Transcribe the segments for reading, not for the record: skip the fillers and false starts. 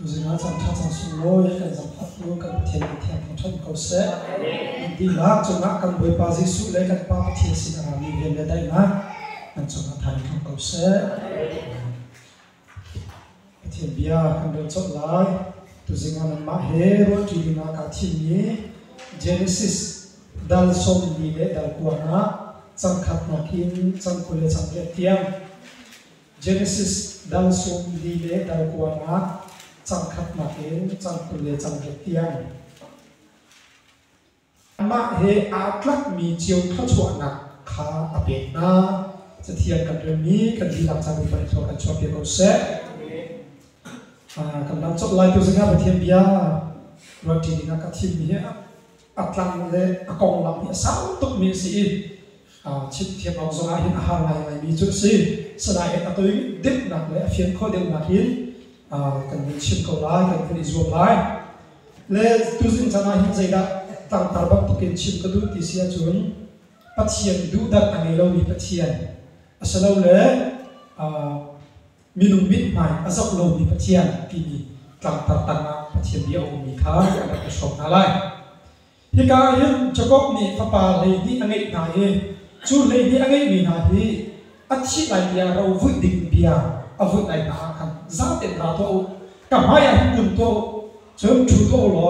Tuzina chang cha chang sunglo ya kan zam phatlu kan pathian ki thiam thong thon ko se di la chunga kan boi pa jisu le kan pa pathian sin arami ven le dai na kan chunga thani thong ko se pathian bia kan do chot lai tuzina nan ma he ro ti dina ka thim ni Genesis dal som ni le dal kuana chang khat na kin chang kule chang le tiam Genesis dal som ni le dal kuana chang khat na kin chang kule chang le tiam ma he a tlak mi chiu tha chwa na kha ape na sathian kan mi kan di lam chang bi pa so kan chwa pe ko se kan lam chok lai tu singa pathian bia ro ti dina ka thim mi atlang le akong lam hi sao tuk mi si chit thiam ong zonga hin ha lai mi chu si sadai atoi dip nak le fian kho dem nak hin kan min chim ko lai kan kri zo lai le tu sin chana hin zaida tang tarbak tikin chim ka du ti sia chun pathian du dat ani lo mi pathian asalo le minung mit mai azok lo mi pathian ki ni tang tar tanga pathian bia o mi kha ka ka shop na lai hi ka hin chakop ni papa le ni angai na he chu le ni angai mi na hi achi lai ya ro vu ding bia avu lai na kan za te ra to ka maya kun to chum chu to lo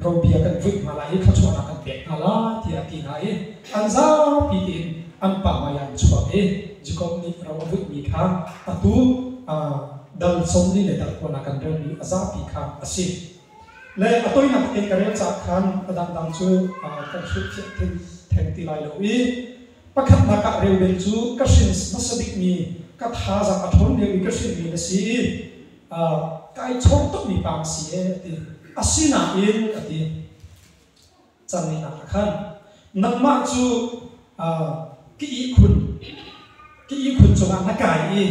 ro bia kan vu ma lai kha chwa na kan pe na la ti ati na he an za pi tin an pa ma yan chwa e jikop ni ro vu mi kha atu dal som ni le dal ko na kan ro ni aza pi kha asi le atoi na tin karel cha khan padang dang chu kan su thing theng ti lai lo i pakhat na ka reu bel chu ka shin masadik mi ka tha za ka thon ne ka shin mi na si kai chong tok mi pang si e ti asina in ati chan ni na khan nakma chu ki i khun chu na kai i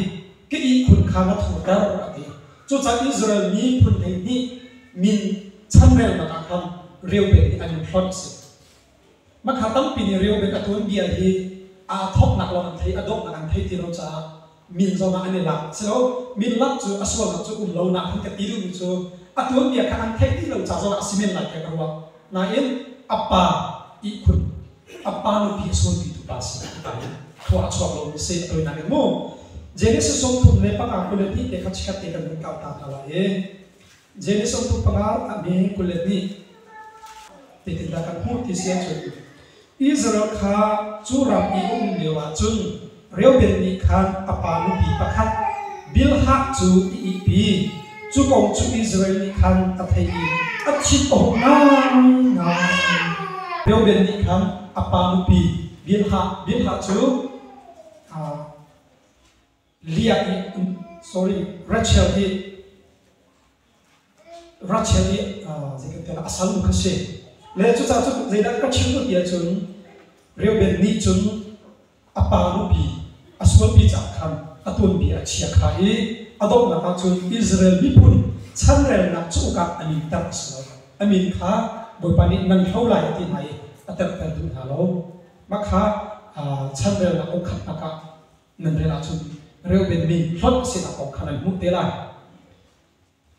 ki i khun kha na thu ka ati chu cha Israel mi khun nei ni min chanrel na kam reu be an plot se makha tam pin reu be ka ton bia hi a thok nak lo an thei adok nak an thei ti ro cha min zo na ani la so min lak chu aswal chu lo na han ka ti lu chu aton bia ka an thei ti lo cha zo asimen la ka ro na in appa I khun appa no pi so ti tu pas ta to a chwa lo se to na ke mo Genesis som thum le pa ka ko le ti te kha chika te ka ka ta la e Genesis tu pangal ami kulet ni titinda kan hu ti sia chu Israel kha churam I lewa chun reuben ni khan apa nu pi pakhat bilha chu I pi chu kong chu Israel ni khan ta thei achit o na reuben ni khan apa nu pi bilha chu Rachel zikatela asal khase le chu cha chu zeida ka chim tu dia chun reuben ni chun apa nu pi aswal pi cha khan atun bi achia khai adok na ka chun Israel bi pun chanrel na chu ka ani tak so amin kha boi pani nan tholai ti mai atak ta du halo makha chanrel na o khat ka nan re la chun reuben mi hlot sin a ok khan mu te lai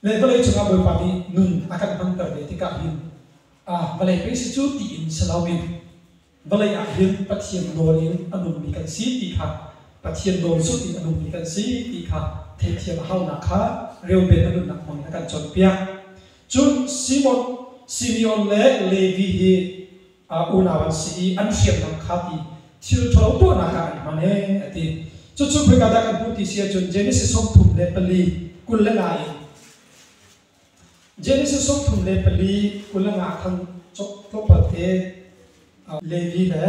le balai chunga boi pani nun akan bantar de tika hin balai pe si chu ti in salawin balai a hin pathian dolin anum mi kan si ti kha pathian dol su ti anum mi kan si ti kha the thiam hau na kha reuben anun nak mon akan chon pia chun Simeon le Levi hi unawan si an siam nam kha ti thil tholo to na ka mane ati chu phe ka da kan pu ti sia chun Genesis som thum le pali kul le lai Genesis som thum le pali kulanga khan chok to pate Levi le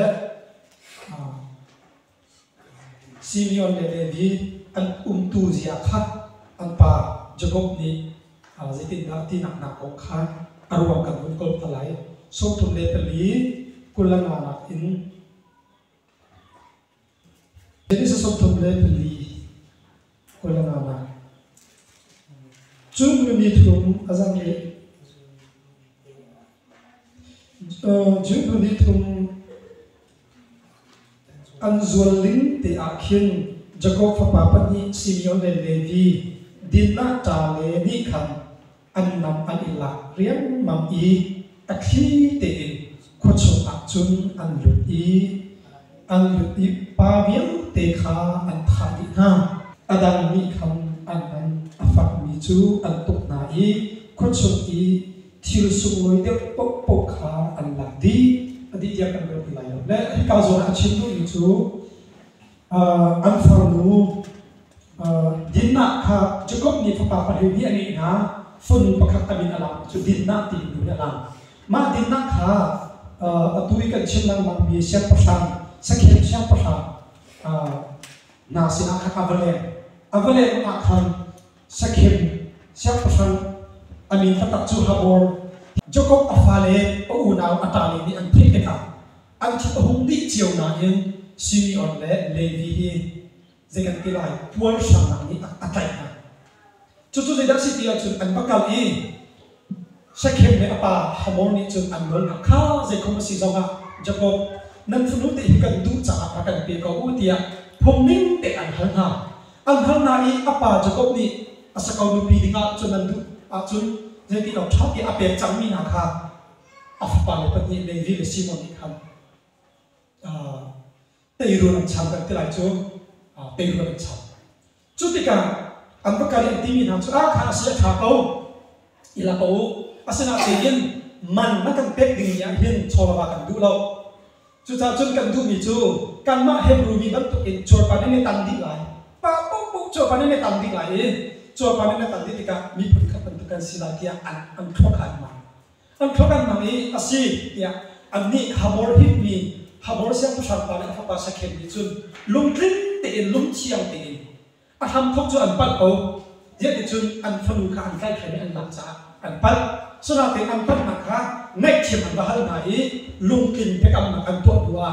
Simeon le Levi an tu zia khat an pa Jacob ni zitin na ti nak ko khan arwam kan ko talai som thum le pali kulanga na in Genesis som thum le pali kulanga na chung ni thum azang le chung ni thum anzual ling te akhin Jacob fa papa ni Simeon le Levi din na ta le ni khăn anh nằm anh in lạc riêng mầm ý ác khí tệ khuất sông ác chun anh lụt ý ba viếng tệ khá anh thả đi ha adam mi khăn anh afak mi chu anh tục na ý khuất sông ý thiêu sung lối đeo bốc khá anh lạc đi đi dia kan berarti lain. Nah, kalau zona cinta itu anfarnu dinna ka cukup ni papa pada dia ni na fun pakat tamin alam tu dinna ti dunia alam. Ma dinna ka atui kan cinang mang bi siap pesan sakit siap pesan na sina ka avale akan sakit siap pesan amin tak cu habor Jokop afale o unaw atali ni ang trikeka ang chitahong di chiyaw na yung Simeon le Levi hi zekan kilay puwal siya na ni atay na chuchu zay si tiya chun ang bakal sa kem ni apa hamon ni chun ang lol na ka zay kumasisaw nga Jacob nang funod di hikan du sa apakan pikaw o tiya pumning te ang hal na apa Jacob ni asakaw nupidi nga chun nandu chun jadi kalau cakap apa yang kami nak apa lepas ni Levi le Simon ikan, teruran camkan kelai tu, teruran cam. Cutika, anda kalian timi nak tu, asia cakap, ilakau, asia nak sejen, man makan pek dengan yang colabakan dulu. Cuta kan tu itu, kan mak Hebrew ni bentuk coba ni tandi lain, pak coba ni tandi lain. Coba mana tadi kita mipun kepentukan sila dia angkrokan mami asih ya ani hamor hit ni hamor siang pusat pada apa bahasa kem itu lungkring tein lung ciang tein aham thok tu anpat o dia itu anfanuka ankai kene anlaca anpat sunate anpat maka naik ciem anbahal nai lungkring pekam makan tua dua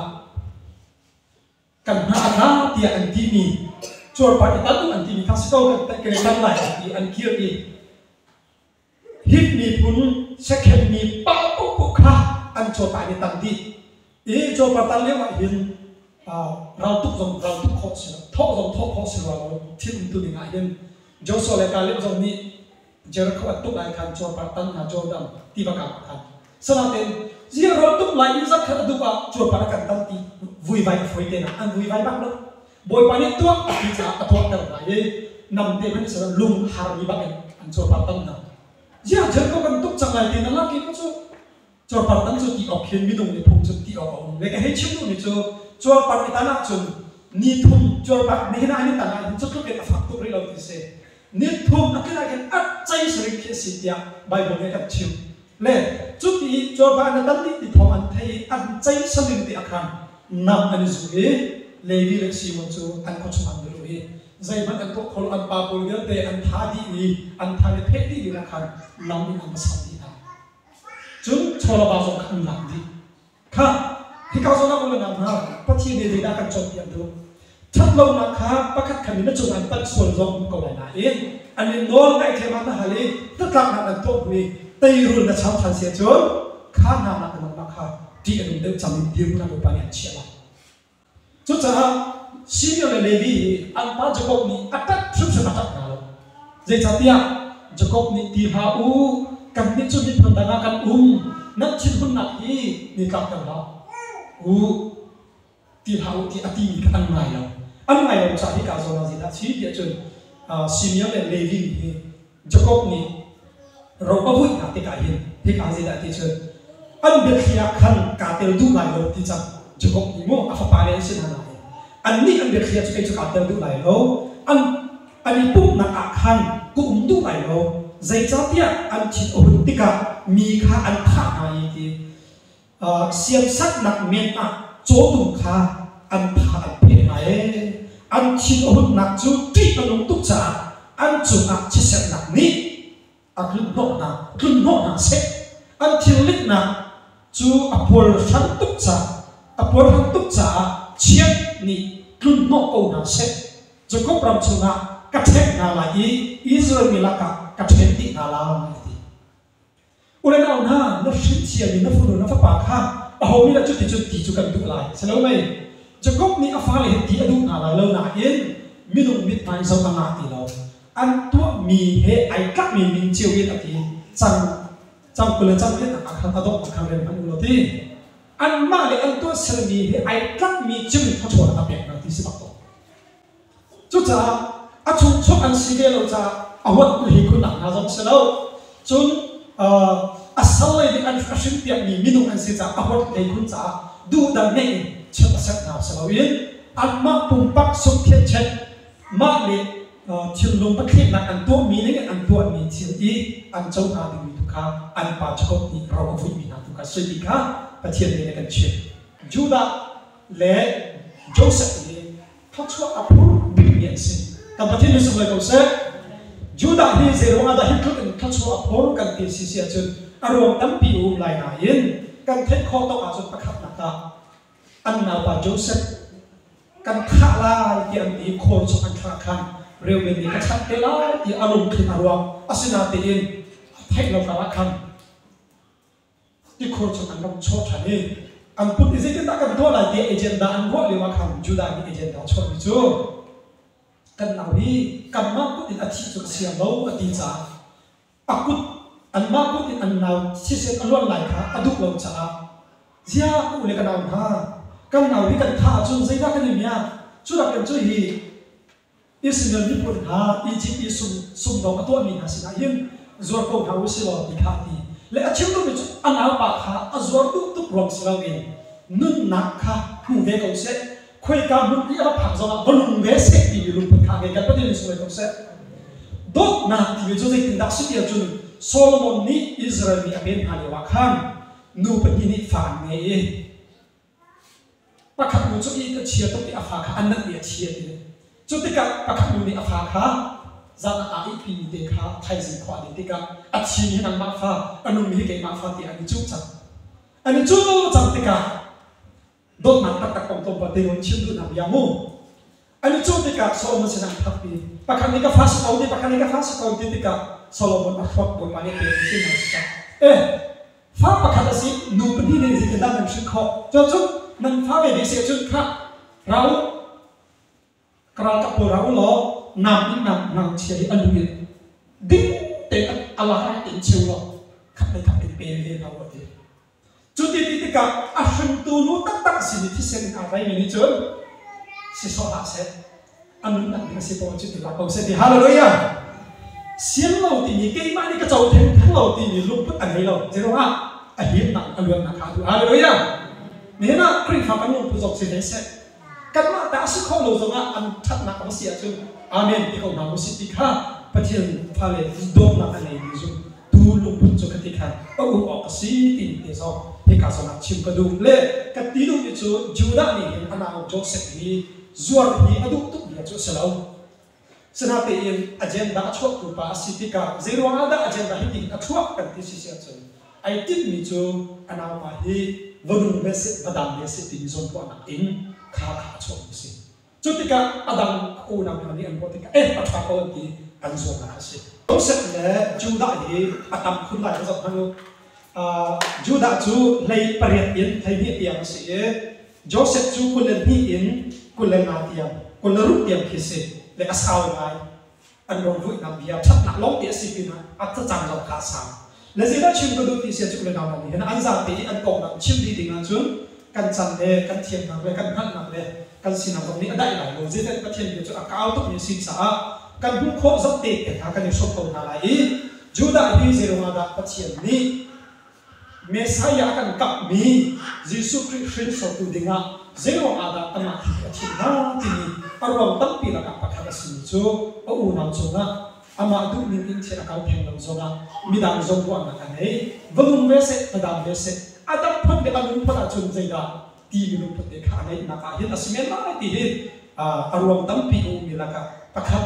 kan mana dia antimi Cor pada itu nanti ni kasih kau kan kereta lain di angkir ni, hit ni pun second ni pau kah ancor pada nanti, cor pada lewat hin rautuk kau sih, tok kau sih lalu tim tu dengan hin, jauh soalnya kali jauh ni jarak kau atuk lain kan cor pada na jauh dam tiba kan, selain jika rautuk lain zat kan dua cor pada kan nanti vui vai tena, vui vai bang boy panik tua kita atau terbaik nam teman sedang lung hari banget ancor patang na ya jangkau bentuk canggih di lagi itu cor patang itu diopin minum di pung itu diopin mereka hecim tu itu cor patang tanah tu nitum cor patang ni hina ini tanah itu tu kita faktor real itu se nitum akhirnya acai sering kesia Bible mereka cium le cuti cor patang tadi di thongan thai acai sering di akan nam ane zuge Levi le Simon tu an ko chuman dulu zai man an to khol an pa pol gel te an thadi an thale pheti ni rakhan lam ni an sati na chung chola ba so kan lam di kha hi ka so na ko na na pathi de da kan chot pian do thap lo na kha pakhat khan na chung an pat sol zong ko na an ni nol ngai the ma na hali ta tak na an to wi tei rul na cham than se chon kha na na na kha ti an de cham di na ko pa ni chia la Cuca Simeon dan Levi anpa Jacob ni atat sup atat kalau jadi satia Jacob ni tihau kami tu ni pendangakan nak cinpun nak ni kakak lah tihau ti ati kan angai lo cari kaso nasi dah si dia cun Simeon dan Levi ni Jacob ni roba hui hati kain hikasi dah ti cun berkhiakan katel tu lai lo ti cak Jacob ni mo apa pare sinana ani an berkhia tu kai tu du lai lo ani pum na akhan ku du lai lo zai cha tia an chin o tika mi kha an tha ai ti siam sat nak men a cho tum kha an tha an pe ai an chin o nak chu ti an tu cha an chu a chi set nak ni a klun no na se an thil lik na chu apol san tu cha apor han tuk cha chiat ni klun no ko na se Jacob ram chunga kathek na la Israel milaka kathek ti na la ti ule na shin chia ni na fu na fa pa kha a ho mi la chu kan du lai selo mai Jacob ni afale ti adu na la lo na in minung mit nai so ka na ti lo an tua mi he ai các mi min chiu it ati chang kula chang it akha ta dok akha ren an lo ti an ma le an tua sel mi he ai các mi chiu it thot ta pek na ti si bak to chu cha a chung chok an si ge lo cha awat hi kun na jom se lo chun asal le an fashion ti mi minung an si cha awat le kun cha du da ne chha sak na se lo yin an ma pum pak sum khet chet ma le thil lung bắt khép là ăn tua mì này ăn tua mì thil đi ăn châu na đi mì tu kha ăn pa chọc đi rau vui mì na tu kha suy đi kha bắt thiệt này cái chuyện Judah lệ Joseph này thắt chua áp bị miễn sinh tam bắt thiệt này xong rồi câu sẽ Judah hi zero ada hi thut thắt chua áp kan ti si si achun arom tam pi lại na yin kan thét kho to achun pakhat na ta ăn nào pa Joseph kan kha la ti an ti khol cho an kha khan rêu bên đi cái sắc cái lá thì alum khi nào ruộng asina tiền thay lâu cả khăn thì khổ cho anh làm cho thằng ấy anh put cái gì cái ta cái đó là cái agenda anh gọi liệu mà khăn Judah cái agenda cho đi chú cần nào đi cần mà put cái chi cho cái lâu cái gì put anh mà put cái anh nào chi sẽ anh luôn lại cả anh đúc lâu chả zia cũng lấy cái nào ha cần nào đi cần thả chú dây ra cái gì nhá chú đặt cái chú gì Israel ni pun ha Egypt ni sum dong atwa min hasina yin zor ko ha usilo dikhati le achim do bichu anal pa kha azor tu rom silawin nun nak kha hu ve ko se khoi ka mun ti ala phak zona bolung ve se ti lum pa kha ge ka patin so ko se dot na ti jo je tin dak su ti achun Solomon ni Israel ni aben ha le wa khan nu pa ni fa ne e pa kha mu chu i ta chia to ti a fa kha an na ti chia ti chú tích cả các khán giả phá khá ra là ai phi để khá thay gì khoa để tích cả à chỉ như năng mắc phá anh nung cái mắc phá thì anh chú chẳng tích cả đốt mặt tắc tắc công tông và tiêu chiếm được nằm giang mù anh chú tích cả Solomon sẽ nằm thấp đi các khán giả phá sự cầu đi các khán giả phá sự cầu đi tích cả Solomon bắt phật của bạn ấy thì nào sẽ ê phá các khán giả nụ bên đi này thì cái đang làm sự khó cho chú mình phá về để sẽ chú khác rau kalau tak pura ulo nam ciri aluit ding te Allah tin ciulo khắp cái pele na wati cuti titika ahun tulu tak sini ti sen abai ni chun si so ha se anun nak ni si po cuti la ko se di hallelujah sian lo ti ni ke ma ni ka chau then thang lo ti ni lup put anei lo zero ha a hi na aluan na kha tu hallelujah ni na kri fa kan lu pu jok si se kan ma ta su kho lo zonga an that na ko sia chu amen ti ko na ko si ti kha pathian phale dom na anei ni zu tu lu put chu ka ti kha o o si ti te so he ka so na chim ka du le ka ti du ni chu Judah ni ana o Joseph ni zuar ni adu tu ni chu selo sana te in agenda chok tu pa si ti ka zero ada agenda hi ti athua kan ti si sia chu ai tin mi chu ana ma hi vonung mes badam mes ti ni zon po na in kha chok si chu ti ka adam ko na ni an ko ti ka atha ko ti an zo na si Joseph le Judah hi atam khun lai zo hanu Judah chu lei pariat in thai ni tiang si Joseph chu kulen hi in kulen na tiang kulen ru tiang khi si le asau ngai an rong vui nam bia thap na long ti si pina at cha chang lo kha sa le zina chim ko du ti si chu kulen na ni han an za ti an ko na chim di ding an chun kan chan le kan thiam na le kan han na le kan sin na ni adai lai lo je ten pathian ni chu akau tu ni sin sa kan bu kho zot te te ka kan so ko na lai Judah hi zero ma da pathian ni Messiah kan kap mi Jesus Christ so tu dinga zero ada tama thi na ti ni arwam tam pi la ka pakha sin chu o u na chu na ama du min in che akau theng lo zo na mi dang zo ko na ka nei vung ve se ta dam ve se adam phot de alun phot a chun zai da ti mi lu phot de kha nei na ka hin asmen la ti hi arwam tam pi u mi la ka pakha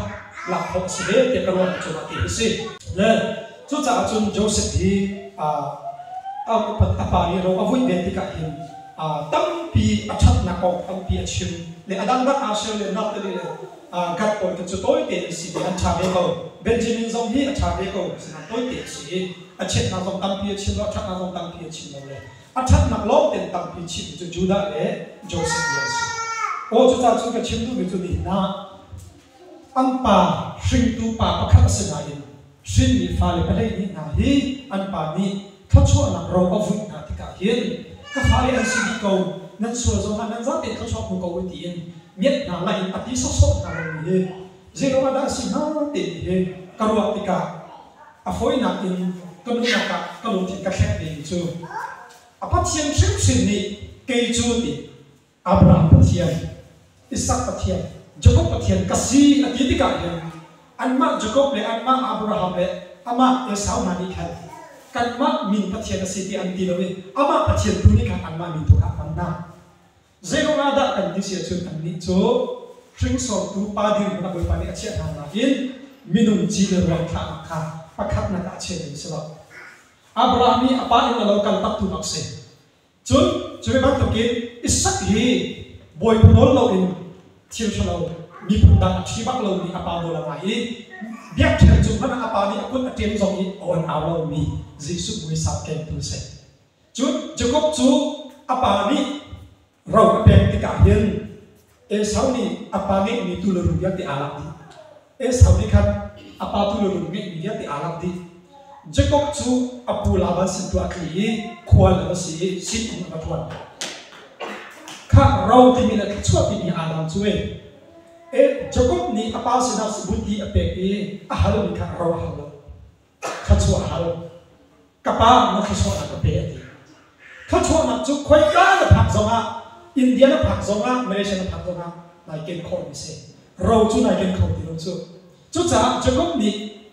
la phot se de te ka ro chu na ti si le chu cha chun Joseph hi apani ro avui de ti ka hin tam pi achat na ko tam pi achim le adang ba asel le na te le gat ko ke chu toi te si de an cha be ko Benjamin zong hi a cha be ko sin toi te si achet na zong tam pi achim lo achat na zong tam pi achim lo le achat na lo ten tam pi chim chu Judah le Joseph yes o chu cha chu ka chim du bi chu ni na an pa shing tu pa pakhat asena in shin ni fa le palai ni na hi an pa ni thacho na ro avu na tika hian ka fa le an si ko nan so zo han nan za te thacho ko ko ti in miet na la in ati so so na ro ni zero ada si na te he karwa tika afoi na in kanu na ka kalu ti ka khet ni chu apa thiam shin ni ke chu ti Abraham pathian Isaac pathian Jacob pathian kasi ati tika hian anma Jacob le anma Abraham le ama Esau na ni khan kanma min pathian asiti anti lowe ama pathian tu ni khan anma min tu ka panna zero nada kan ti sia chu kan ni chu string so tu pa din na boi pa ni achia na in minung ji le ro kha kha pakhat na ka che ni selo Abraham ni apa in lo kal tak tu nak se chun chu ba to ki Isaac hi boy pol lo in thil chalo mi punda thi bak lo ni apa do la mai biak thel chu mana apa ni akut atem zong ni on aw mi jisu mui sa ken tu se chu Jacob chu apa ni ro apek ti ka hian Esau ni apa ni tu lo rubiak ti alak di Esau ni khat apa tu lo rubiak ni ti alak di Jacob chu apu laban sin tu akli khwal la si sin ma thwan kha ro ti mi la chua ti ni adam chu Jacob ni apa sina sebuti apek e ahalo ni kha ro halo kha chua halo kapa na kha chua na pe ti kha chua na chu khoi ka na phak zonga India na phak zonga Malaysia na phak zonga nai ken kho ni se ro chu nai ken kho ti lo chu cha Jacob ni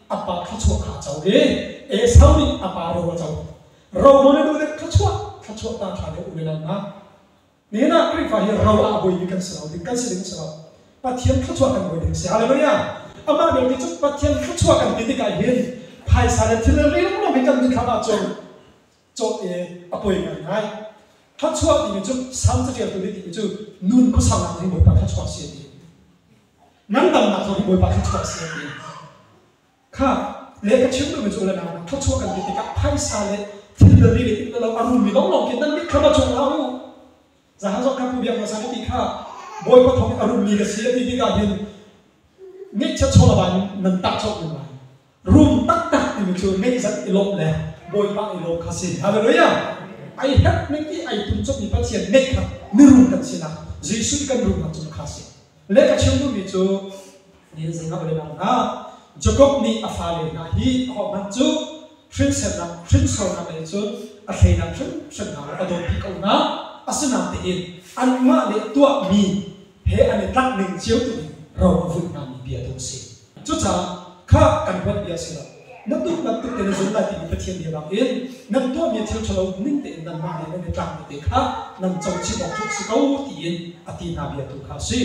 apa kha chua kha chau e Esau ni apa ro chau ro mo na do kha chua ta tha de u na na ni na kri fa hi ro a boi ni kan sa di kan se ding sa pathian kha chua kan boi ding se hallelujah ama be ti chu pathian kha chua kan ti ka hin phai sa le thil ri lo mi kan ni kha ma cho e apoi ngai ngai kha chua ti chu sam cha tu ti chu nun ko sang na ni boi pa kha chua se ti nan dam na so ni boi pa kha chua se ti kha le ka chim do mi chu la na kha chua kan ti ka phai sa le thil ri le ti lo aru mi lo ki nan ni kha ma chung la mu za ha zo ka pu biak ma sa ti kha boy ko thong aru mi le se ti ka hin ni cha chola ban nan tak chok ni mai room tak ni chu ni za i lop le boy pa i lo kha sin hallelujah ai hat ni ki ai tun chok ni pa chen nek kha ni room kan sin na jesu kan room kan chu kha sin le ka chim do mi chu ni zinga bale na Jacob ni afale na hi ho man chu trin so na le chu a thei na trin na adon pi ko na asuna te in an ma le tua mi he an tak ning chiu tu ro vu na mi bia do se chu cha kha kan wat bia se na tu te na zun la ti pa thiam dia bang in na tu mi thil chalo ning te na ma le ne tak te kha nam chau chi bok chu si ko ti in ati na bia tu kha si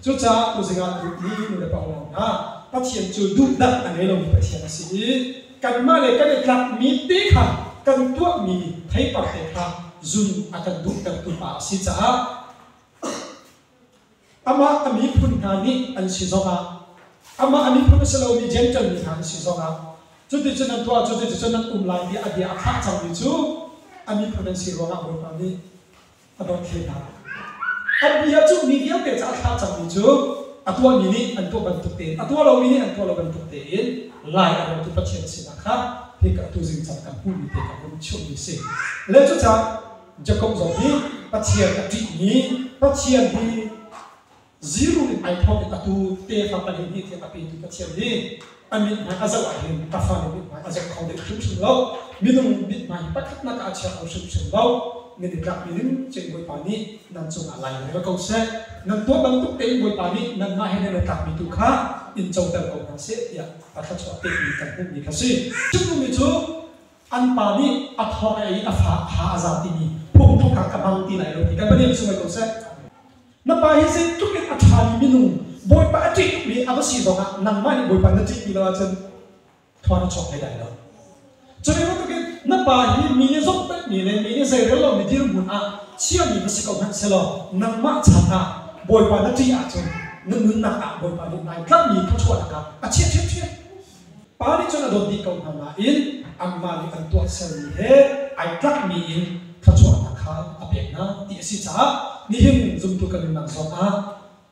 chu cha tu singa tu ni le pa wa na pathian chu du dat an lo mi pathian si kan ma le kan tlak mi te kha kan tu mi thai pa te kha zun akan du tak tu pa si cha ama ami phun na ni an si zonga ama ami phun se lo mi gentle ni han si zonga chu ti chu nan tua chu ti chu nan lai di adia kha chang ni chu ami phun si ro na bo pa ni adon the na abia chu mi dia te cha kha chang ni chu atua ni ni an to ban tu te atua lo mi ni an to lo ban tu te in lai an tu pa chen si na kha he ka tu jing chat kan pu ni te ka bun chu ni se le chu cha Jacob zo ni pathian ka ti ni pathian ni zero ni ai thok ta tu te fa pa ni te ka pi tu pathian ni amin na azal a hin ta fa ni ma azal khau de khum shim lo mi dum bit ma pa khat na ka cha khau shim shim lo ni de ka mi nim chen boi pa ni nan chung a lai ne ko se nan to bang tu te boi pa ni nan ma he ne ka mi tu kha in chou ta ko na se ya pa kha chwa te ni kan pu ni kha si chu mi chu an pa ni a tho ai a fa ha azati ni pum tu ka ka bang ti lai lo ti kan ba ni su mai ko se na pa hi se tu ke a tha ni nu boy pa ti mi a ba si do nga nan ma ni boy pa na ti ni la chen thwa na chok hai dai lo cho nên nó cái nó bà hi mi ni zok pe mi ne mi ni sai re lo mi dir mun a chia ni ba si ko han se lo nan ma cha na boy pa na ti a chen nun na a boy pa ni nai kap mi ka chwa ka a che pa ni cho na do di ko na ma in amma ni an to sel ni he ai kap mi in ka chwa ka a pe na ti si cha ni him zum tu kan na so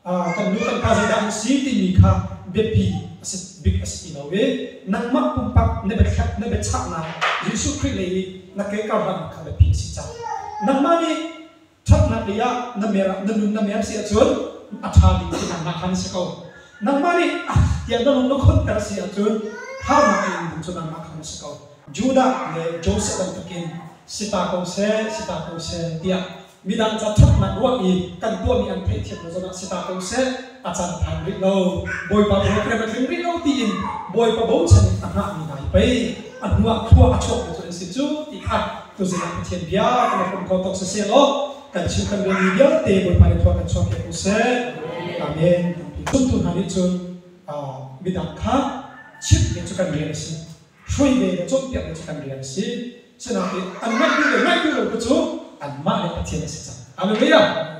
a kan nu kan pa da si ti mi kha bepi as big as in a way nang ma pum pak ne bet chak na Yesu Christ le na ke ka ban kha bepi si cha nang ma ni thak na dia na mera na nun na mer si achun athali ti na khan se ko nang ma ni ya da no khon tar si achun ha ma ai chun na khan se ko Judah le Joseph an takin sita ko se dia midang cha thak na wa i kan tu mi an phe thiam no zona sita ko se achan phan ri lo boy pa bo pre ma thing ri lo ti in boy pa bo chan ta na mi nai pe an nuwa thua achok to se chu ti khat to zena thiam bia kan kon ko tok se lo kan chu kan ri bia te boy pa thua kan chok ko se amen tun tun hani chun midang kha chip le chu kan ri se shui be chok pia le chu kan ri se chana an ma ku le ko chu an ma le pathian se cha hallelujah